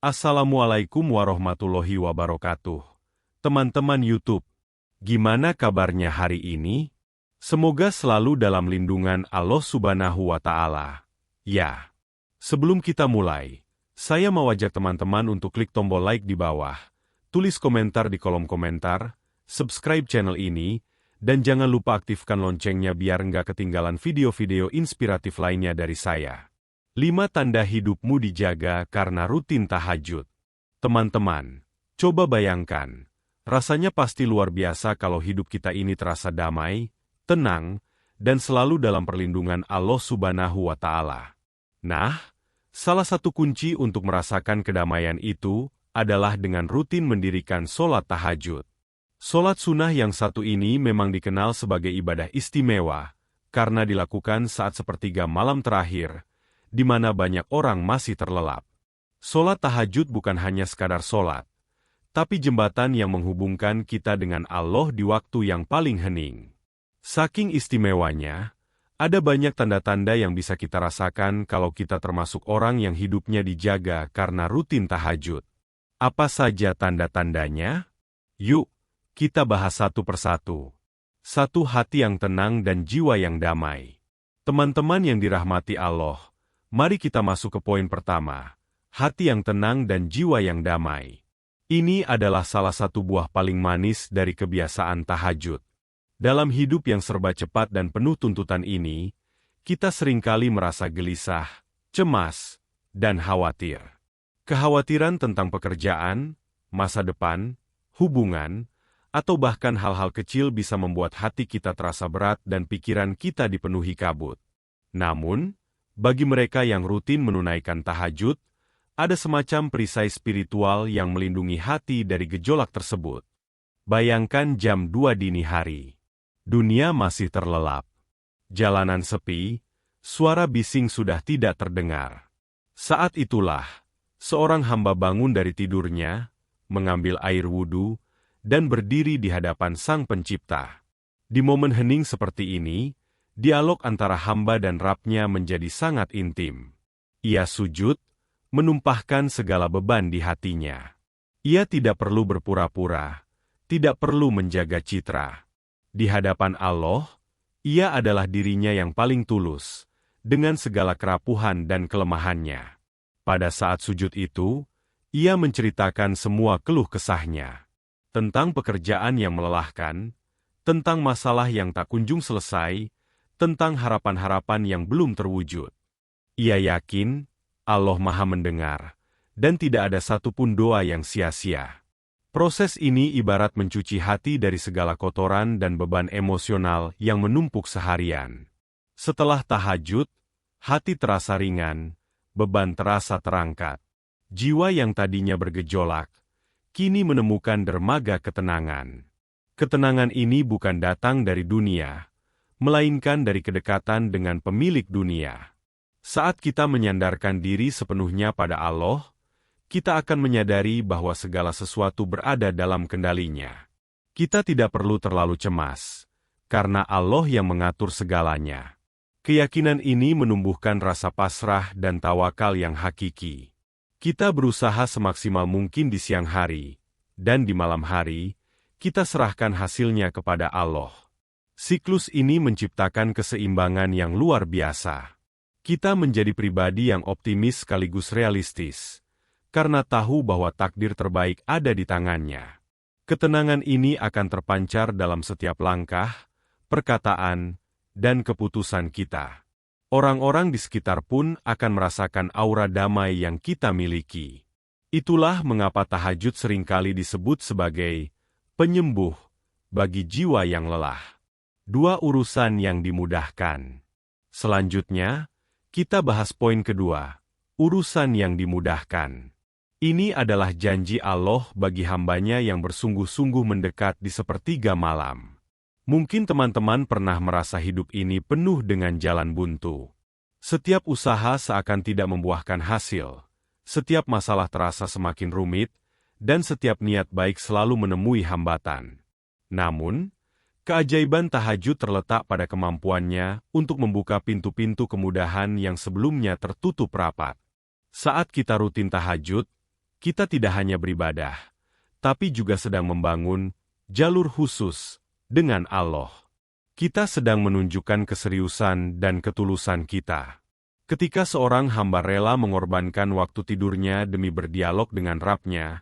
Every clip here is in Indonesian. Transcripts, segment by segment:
Assalamualaikum warahmatullahi wabarakatuh. Teman-teman YouTube, gimana kabarnya hari ini? Semoga selalu dalam lindungan Allah Subhanahu wa Ta'ala. Ya, sebelum kita mulai, saya mau ajak teman-teman untuk klik tombol like di bawah, tulis komentar di kolom komentar, subscribe channel ini, dan jangan lupa aktifkan loncengnya biar nggak ketinggalan video-video inspiratif lainnya dari saya. 5 tanda hidupmu dijaga karena rutin tahajud. Teman-teman, coba bayangkan, rasanya pasti luar biasa kalau hidup kita ini terasa damai, tenang, dan selalu dalam perlindungan Allah Subhanahu wa Ta'ala. Nah, salah satu kunci untuk merasakan kedamaian itu adalah dengan rutin mendirikan sholat tahajud. Sholat sunnah yang satu ini memang dikenal sebagai ibadah istimewa, karena dilakukan saat sepertiga malam terakhir, di mana banyak orang masih terlelap. Sholat tahajud bukan hanya sekadar sholat, tapi jembatan yang menghubungkan kita dengan Allah di waktu yang paling hening. Saking istimewanya, ada banyak tanda-tanda yang bisa kita rasakan kalau kita termasuk orang yang hidupnya dijaga karena rutin tahajud. Apa saja tanda-tandanya? Yuk, kita bahas satu persatu. 1. Hati yang tenang dan jiwa yang damai. Teman-teman yang dirahmati Allah, mari kita masuk ke poin pertama, hati yang tenang dan jiwa yang damai. Ini adalah salah satu buah paling manis dari kebiasaan tahajud. Dalam hidup yang serba cepat dan penuh tuntutan ini, kita seringkali merasa gelisah, cemas, dan khawatir. Kekhawatiran tentang pekerjaan, masa depan, hubungan, atau bahkan hal-hal kecil bisa membuat hati kita terasa berat dan pikiran kita dipenuhi kabut. Namun, bagi mereka yang rutin menunaikan tahajud, ada semacam perisai spiritual yang melindungi hati dari gejolak tersebut. Bayangkan jam 2 dini hari. Dunia masih terlelap. Jalanan sepi, suara bising sudah tidak terdengar. Saat itulah, seorang hamba bangun dari tidurnya, mengambil air wudhu, dan berdiri di hadapan Sang Pencipta. Di momen hening seperti ini, dialog antara hamba dan Rabb-Nya menjadi sangat intim. Ia sujud, menumpahkan segala beban di hatinya. Ia tidak perlu berpura-pura, tidak perlu menjaga citra. Di hadapan Allah, ia adalah dirinya yang paling tulus, dengan segala kerapuhan dan kelemahannya. Pada saat sujud itu, ia menceritakan semua keluh kesahnya. Tentang pekerjaan yang melelahkan, tentang masalah yang tak kunjung selesai, tentang harapan-harapan yang belum terwujud. Ia yakin Allah Maha mendengar, dan tidak ada satupun doa yang sia-sia. Proses ini ibarat mencuci hati dari segala kotoran dan beban emosional yang menumpuk seharian. Setelah tahajud, hati terasa ringan, beban terasa terangkat. Jiwa yang tadinya bergejolak, kini menemukan dermaga ketenangan. Ketenangan ini bukan datang dari dunia, melainkan dari kedekatan dengan pemilik dunia. Saat kita menyandarkan diri sepenuhnya pada Allah, kita akan menyadari bahwa segala sesuatu berada dalam kendalinya. Kita tidak perlu terlalu cemas, karena Allah yang mengatur segalanya. Keyakinan ini menumbuhkan rasa pasrah dan tawakal yang hakiki. Kita berusaha semaksimal mungkin di siang hari, dan di malam hari, kita serahkan hasilnya kepada Allah. Siklus ini menciptakan keseimbangan yang luar biasa. Kita menjadi pribadi yang optimis sekaligus realistis, karena tahu bahwa takdir terbaik ada di tangannya. Ketenangan ini akan terpancar dalam setiap langkah, perkataan, dan keputusan kita. Orang-orang di sekitar pun akan merasakan aura damai yang kita miliki. Itulah mengapa tahajud seringkali disebut sebagai penyembuh bagi jiwa yang lelah. 2 urusan yang dimudahkan. Selanjutnya, kita bahas poin kedua, urusan yang dimudahkan. Ini adalah janji Allah bagi hambanya yang bersungguh-sungguh mendekat di sepertiga malam. Mungkin teman-teman pernah merasa hidup ini penuh dengan jalan buntu. Setiap usaha seakan tidak membuahkan hasil, setiap masalah terasa semakin rumit, dan setiap niat baik selalu menemui hambatan. Namun, keajaiban tahajud terletak pada kemampuannya untuk membuka pintu-pintu kemudahan yang sebelumnya tertutup rapat. Saat kita rutin tahajud, kita tidak hanya beribadah, tapi juga sedang membangun jalur khusus dengan Allah. Kita sedang menunjukkan keseriusan dan ketulusan kita. Ketika seorang hamba rela mengorbankan waktu tidurnya demi berdialog dengan Rabb-Nya,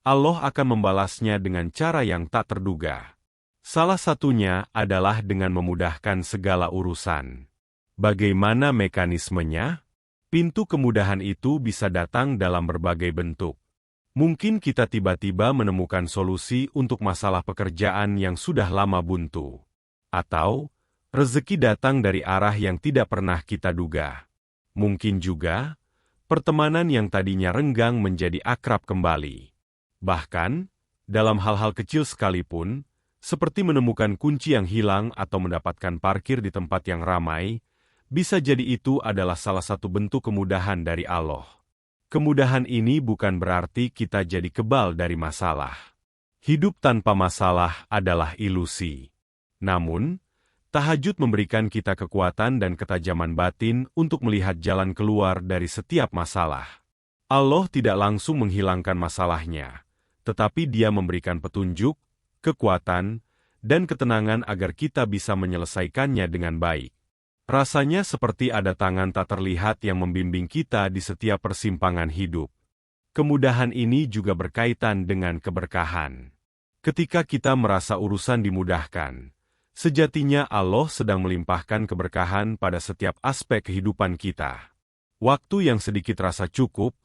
Allah akan membalasnya dengan cara yang tak terduga. Salah satunya adalah dengan memudahkan segala urusan. Bagaimana mekanismenya? Pintu kemudahan itu bisa datang dalam berbagai bentuk. Mungkin kita tiba-tiba menemukan solusi untuk masalah pekerjaan yang sudah lama buntu. Atau, rezeki datang dari arah yang tidak pernah kita duga. Mungkin juga, pertemanan yang tadinya renggang menjadi akrab kembali. Bahkan, dalam hal-hal kecil sekalipun, seperti menemukan kunci yang hilang atau mendapatkan parkir di tempat yang ramai, bisa jadi itu adalah salah satu bentuk kemudahan dari Allah. Kemudahan ini bukan berarti kita jadi kebal dari masalah. Hidup tanpa masalah adalah ilusi. Namun, tahajud memberikan kita kekuatan dan ketajaman batin untuk melihat jalan keluar dari setiap masalah. Allah tidak langsung menghilangkan masalahnya, tetapi Dia memberikan petunjuk, kekuatan, dan ketenangan agar kita bisa menyelesaikannya dengan baik. Rasanya seperti ada tangan tak terlihat yang membimbing kita di setiap persimpangan hidup. Kemudahan ini juga berkaitan dengan keberkahan. Ketika kita merasa urusan dimudahkan, sejatinya Allah sedang melimpahkan keberkahan pada setiap aspek kehidupan kita. Waktu yang sedikit terasa cukup,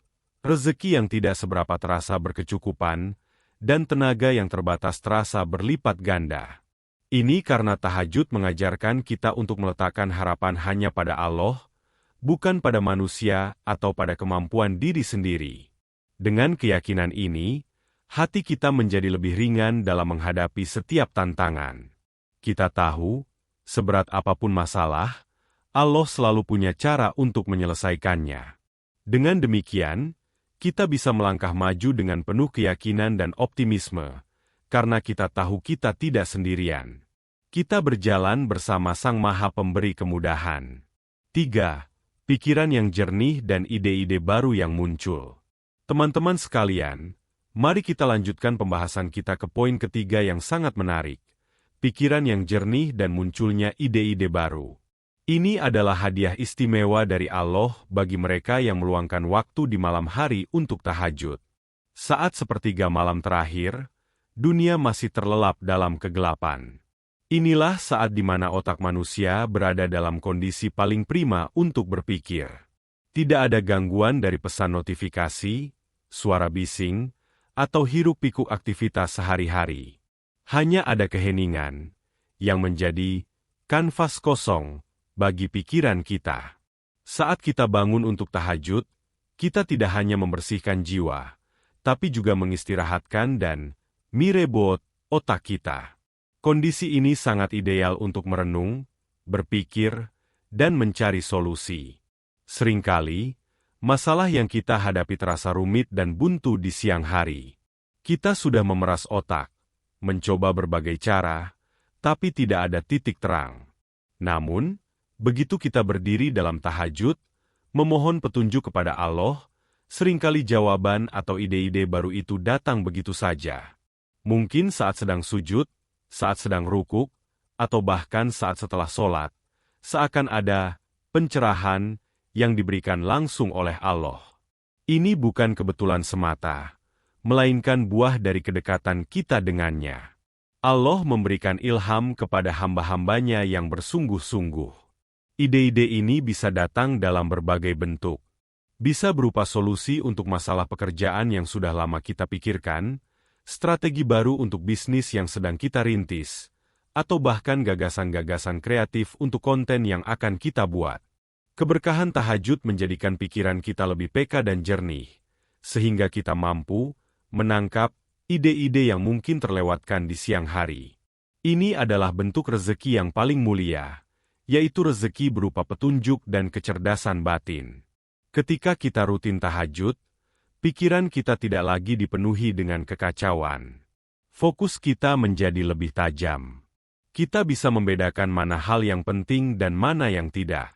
rezeki yang tidak seberapa terasa berkecukupan, dan tenaga yang terbatas terasa berlipat ganda. Ini karena tahajud mengajarkan kita untuk meletakkan harapan hanya pada Allah, bukan pada manusia atau pada kemampuan diri sendiri. Dengan keyakinan ini, hati kita menjadi lebih ringan dalam menghadapi setiap tantangan. Kita tahu, seberat apapun masalah, Allah selalu punya cara untuk menyelesaikannya. Dengan demikian, kita bisa melangkah maju dengan penuh keyakinan dan optimisme, karena kita tahu kita tidak sendirian. Kita berjalan bersama Sang Maha Pemberi kemudahan. 3. Pikiran yang jernih dan ide-ide baru yang muncul. Teman-teman sekalian, mari kita lanjutkan pembahasan kita ke poin ketiga yang sangat menarik. Pikiran yang jernih dan munculnya ide-ide baru. Ini adalah hadiah istimewa dari Allah bagi mereka yang meluangkan waktu di malam hari untuk tahajud. Saat sepertiga malam terakhir, dunia masih terlelap dalam kegelapan. Inilah saat di mana otak manusia berada dalam kondisi paling prima untuk berpikir. Tidak ada gangguan dari pesan notifikasi, suara bising, atau hiruk-pikuk aktivitas sehari-hari. Hanya ada keheningan, yang menjadi kanvas kosong bagi pikiran kita. Saat kita bangun untuk tahajud, kita tidak hanya membersihkan jiwa, tapi juga mengistirahatkan dan mirebot otak kita. Kondisi ini sangat ideal untuk merenung, berpikir, dan mencari solusi. Seringkali, masalah yang kita hadapi terasa rumit dan buntu di siang hari. Kita sudah memeras otak, mencoba berbagai cara, tapi tidak ada titik terang. Namun, begitu kita berdiri dalam tahajud, memohon petunjuk kepada Allah, seringkali jawaban atau ide-ide baru itu datang begitu saja. Mungkin saat sedang sujud, saat sedang rukuk, atau bahkan saat setelah sholat, seakan ada pencerahan yang diberikan langsung oleh Allah. Ini bukan kebetulan semata, melainkan buah dari kedekatan kita dengannya. Allah memberikan ilham kepada hamba-hambanya yang bersungguh-sungguh. Ide-ide ini bisa datang dalam berbagai bentuk. Bisa berupa solusi untuk masalah pekerjaan yang sudah lama kita pikirkan, strategi baru untuk bisnis yang sedang kita rintis, atau bahkan gagasan-gagasan kreatif untuk konten yang akan kita buat. Keberkahan tahajud menjadikan pikiran kita lebih peka dan jernih, sehingga kita mampu menangkap ide-ide yang mungkin terlewatkan di siang hari. Ini adalah bentuk rezeki yang paling mulia, yaitu rezeki berupa petunjuk dan kecerdasan batin. Ketika kita rutin tahajud, pikiran kita tidak lagi dipenuhi dengan kekacauan. Fokus kita menjadi lebih tajam. Kita bisa membedakan mana hal yang penting dan mana yang tidak.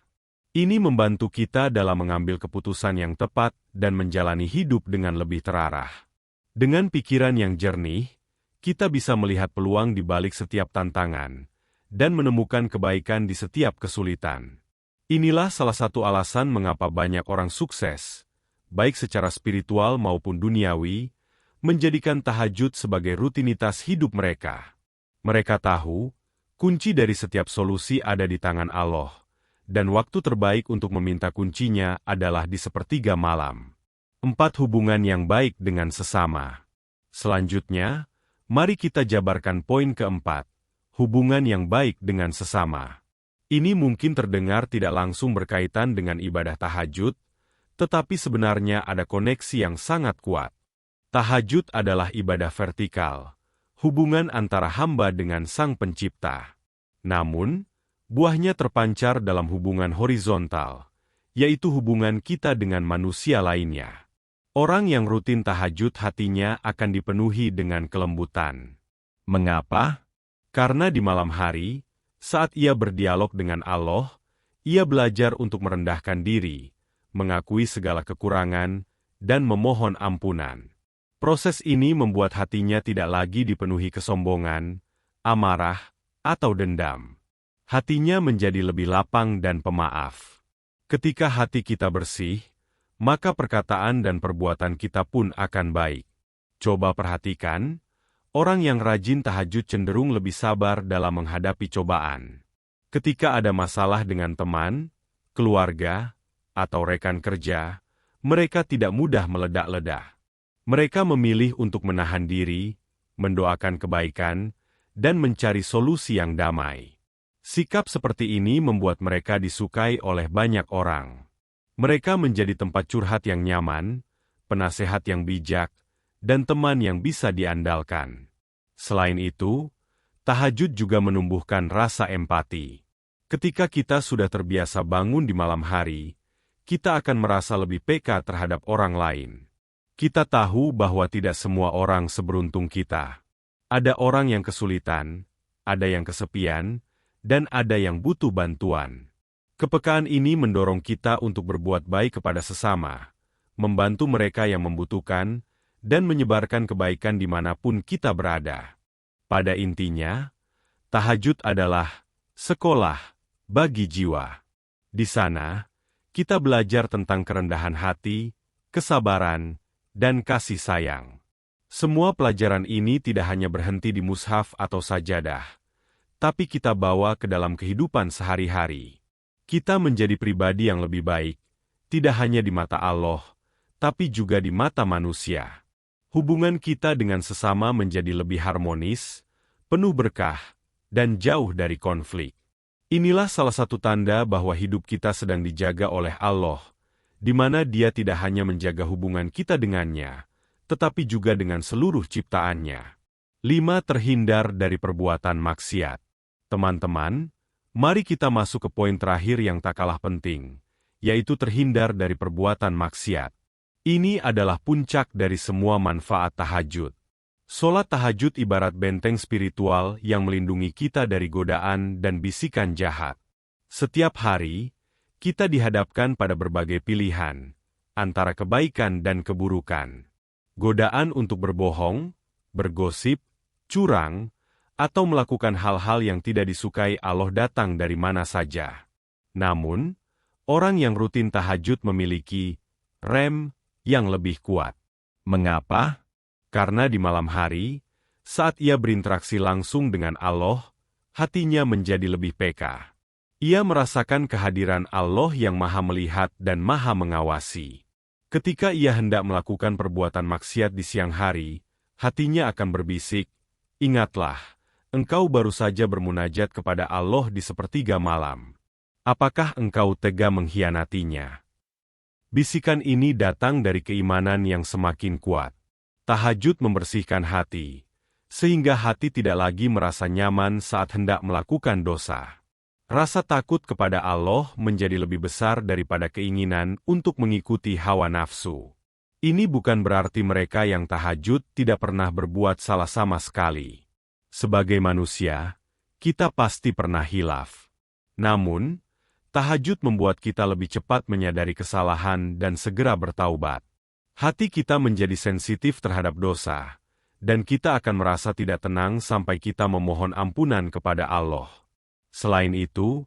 Ini membantu kita dalam mengambil keputusan yang tepat dan menjalani hidup dengan lebih terarah. Dengan pikiran yang jernih, kita bisa melihat peluang di balik setiap tantangan dan menemukan kebaikan di setiap kesulitan. Inilah salah satu alasan mengapa banyak orang sukses, baik secara spiritual maupun duniawi, menjadikan tahajud sebagai rutinitas hidup mereka. Mereka tahu, kunci dari setiap solusi ada di tangan Allah, dan waktu terbaik untuk meminta kuncinya adalah di sepertiga malam. 4. Hubungan yang baik dengan sesama. Selanjutnya, mari kita jabarkan poin keempat, hubungan yang baik dengan sesama. Ini mungkin terdengar tidak langsung berkaitan dengan ibadah tahajud, tetapi sebenarnya ada koneksi yang sangat kuat. Tahajud adalah ibadah vertikal, hubungan antara hamba dengan Sang Pencipta. Namun, buahnya terpancar dalam hubungan horizontal, yaitu hubungan kita dengan manusia lainnya. Orang yang rutin tahajud hatinya akan dipenuhi dengan kelembutan. Mengapa? Karena di malam hari, saat ia berdialog dengan Allah, ia belajar untuk merendahkan diri, mengakui segala kekurangan, dan memohon ampunan. Proses ini membuat hatinya tidak lagi dipenuhi kesombongan, amarah, atau dendam. Hatinya menjadi lebih lapang dan pemaaf. Ketika hati kita bersih, maka perkataan dan perbuatan kita pun akan baik. Coba perhatikan, orang yang rajin tahajud cenderung lebih sabar dalam menghadapi cobaan. Ketika ada masalah dengan teman, keluarga, atau rekan kerja, mereka tidak mudah meledak-ledak. Mereka memilih untuk menahan diri, mendoakan kebaikan, dan mencari solusi yang damai. Sikap seperti ini membuat mereka disukai oleh banyak orang. Mereka menjadi tempat curhat yang nyaman, penasehat yang bijak, dan teman yang bisa diandalkan. Selain itu, tahajud juga menumbuhkan rasa empati. Ketika kita sudah terbiasa bangun di malam hari, kita akan merasa lebih peka terhadap orang lain. Kita tahu bahwa tidak semua orang seberuntung kita. Ada orang yang kesulitan, ada yang kesepian, dan ada yang butuh bantuan. Kepekaan ini mendorong kita untuk berbuat baik kepada sesama, membantu mereka yang membutuhkan, dan menyebarkan kebaikan dimanapun kita berada. Pada intinya, tahajud adalah sekolah bagi jiwa. Di sana, kita belajar tentang kerendahan hati, kesabaran, dan kasih sayang. Semua pelajaran ini tidak hanya berhenti di mushaf atau sajadah, tapi kita bawa ke dalam kehidupan sehari-hari. Kita menjadi pribadi yang lebih baik, tidak hanya di mata Allah, tapi juga di mata manusia. Hubungan kita dengan sesama menjadi lebih harmonis, penuh berkah, dan jauh dari konflik. Inilah salah satu tanda bahwa hidup kita sedang dijaga oleh Allah, di mana Dia tidak hanya menjaga hubungan kita dengannya, tetapi juga dengan seluruh ciptaannya. 5. Terhindar dari perbuatan maksiat. Teman-teman, mari kita masuk ke poin terakhir yang tak kalah penting, yaitu terhindar dari perbuatan maksiat. Ini adalah puncak dari semua manfaat tahajud. Sholat tahajud ibarat benteng spiritual yang melindungi kita dari godaan dan bisikan jahat. Setiap hari, kita dihadapkan pada berbagai pilihan, antara kebaikan dan keburukan. Godaan untuk berbohong, bergosip, curang, atau melakukan hal-hal yang tidak disukai Allah datang dari mana saja. Namun, orang yang rutin tahajud memiliki rem yang lebih kuat. Mengapa? Karena di malam hari, saat ia berinteraksi langsung dengan Allah, hatinya menjadi lebih peka. Ia merasakan kehadiran Allah yang Maha Melihat dan Maha Mengawasi. Ketika ia hendak melakukan perbuatan maksiat di siang hari, hatinya akan berbisik, "Ingatlah, engkau baru saja bermunajat kepada Allah di sepertiga malam. Apakah engkau tega mengkhianatinya?" Bisikan ini datang dari keimanan yang semakin kuat. Tahajud membersihkan hati, sehingga hati tidak lagi merasa nyaman saat hendak melakukan dosa. Rasa takut kepada Allah menjadi lebih besar daripada keinginan untuk mengikuti hawa nafsu. Ini bukan berarti mereka yang tahajud tidak pernah berbuat salah sama sekali. Sebagai manusia, kita pasti pernah hilaf. Namun, Tahajud membuat kita lebih cepat menyadari kesalahan dan segera bertaubat. Hati kita menjadi sensitif terhadap dosa, dan kita akan merasa tidak tenang sampai kita memohon ampunan kepada Allah. Selain itu,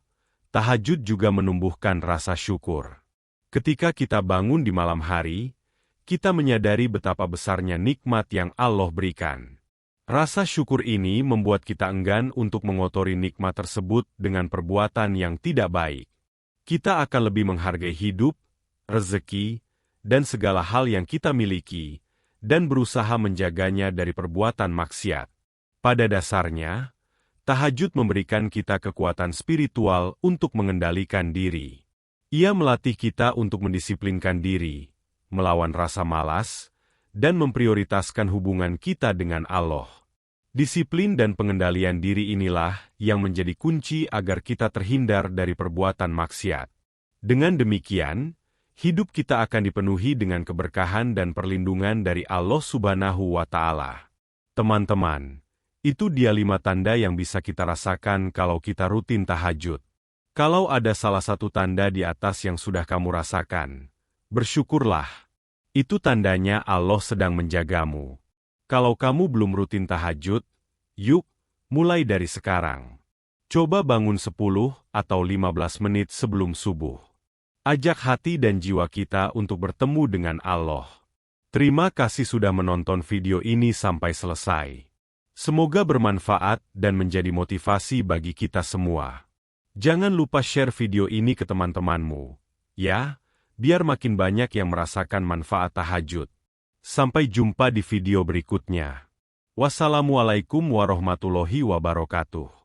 tahajud juga menumbuhkan rasa syukur. Ketika kita bangun di malam hari, kita menyadari betapa besarnya nikmat yang Allah berikan. Rasa syukur ini membuat kita enggan untuk mengotori nikmat tersebut dengan perbuatan yang tidak baik. Kita akan lebih menghargai hidup, rezeki, dan segala hal yang kita miliki, dan berusaha menjaganya dari perbuatan maksiat. Pada dasarnya, tahajud memberikan kita kekuatan spiritual untuk mengendalikan diri. Ia melatih kita untuk mendisiplinkan diri, melawan rasa malas, dan memprioritaskan hubungan kita dengan Allah. Disiplin dan pengendalian diri inilah yang menjadi kunci agar kita terhindar dari perbuatan maksiat. Dengan demikian, hidup kita akan dipenuhi dengan keberkahan dan perlindungan dari Allah Subhanahu wa Ta'ala. Teman-teman, itu dia 5 tanda yang bisa kita rasakan kalau kita rutin tahajud. Kalau ada salah satu tanda di atas yang sudah kamu rasakan, bersyukurlah. Itu tandanya Allah sedang menjagamu. Kalau kamu belum rutin tahajud, yuk, mulai dari sekarang. Coba bangun 10 atau 15 menit sebelum subuh. Ajak hati dan jiwa kita untuk bertemu dengan Allah. Terima kasih sudah menonton video ini sampai selesai. Semoga bermanfaat dan menjadi motivasi bagi kita semua. Jangan lupa share video ini ke teman-temanmu, ya, biar makin banyak yang merasakan manfaat tahajud. Sampai jumpa di video berikutnya. Wassalamualaikum warahmatullahi wabarakatuh.